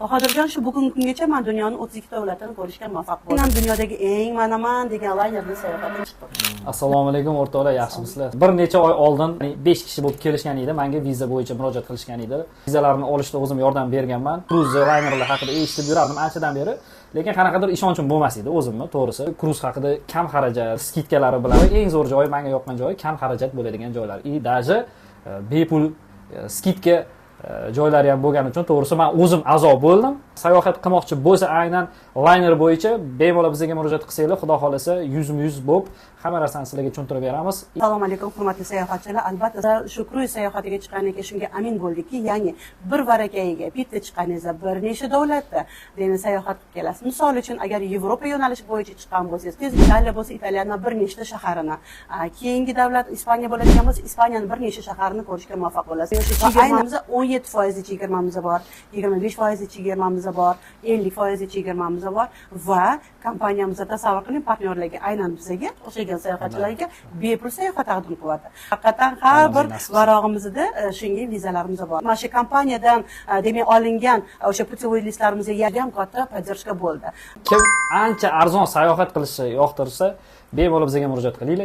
Bahodirjon, shu bugungi kungacha men dunyoning 32 davlatini ko'rishga muvaffaq bo'ldim. Men dunyodagi eng manaman degan laynerni sayohatga chiqdim. Assalomu alaykum o'rtoqlar, yaxshimisizlar? Bir necha oy oldin 5 kishi bo'lib kelishgan edi, menga viza bo'yicha murojaat qilishgan edi. Vizalarni olishda o'zim yordam berganman. Cruise laynerlar haqida eshitib yurardim anchadan beri. Lekin qanaqadir ishonchim bo'lmas edi o'zimni, to'g'risi. Cruise haqida kam xarajat, skidkalari bilan eng zo'r joyi, menga yoqqan joyi kam xarajat bo'ladigan joylar. Даже bepul skidka joylari ham bo'lgani uchun to'g'risi men o'zim a'zo bo'ldim. Sayohat qilmoqchi bo'lsa aynan layner bo'yicha bemalol bizga murojaat qilsanglar, xudo xolasa 100% bo'lib hamma narsani sizlarga tushuntirib beramiz. Assalomu alaykum hurmatli sayohatchilar. Albatta shu kruiz sayohatiga chiqqaningizga shunga amin bo'ldikki, ya'ni bir varakayiga bitta chiqqaningizda bir necha davlatda demak sayohat qilib kelasiz. Misol uchun agar Yevropa yo'nalishi bo'yicha chiqqan bo'lsangiz, Italiya bo'lsa Italiyaning bir nechta shaharini, keyingi davlat Ispaniya bo'ladigan bo'lsa Ispaniyaning bir necha shaharini ko'rishga muvaffaq bo'lasiz. Chegirmamizda 17% chegirmamiz bor, 25% chegirmamiz bor, 50% chegirmamiz bor va kompaniyamizda tasavvur qiling, partnyorlarga aynan bizga o'xshagan sayohatchilarga bepul sayohat taqdim qilyapti. Haqiqatan har bir varog'imizda shunga vizalarimiz bor. Mana shu kompaniyadan demak olingan o'sha putevой listlarimizga ham katta podдержка bo'ldi. Kim ancha arzon sayohat qilishni yoqtirsa, bemalol bizga murojaat qilinglar.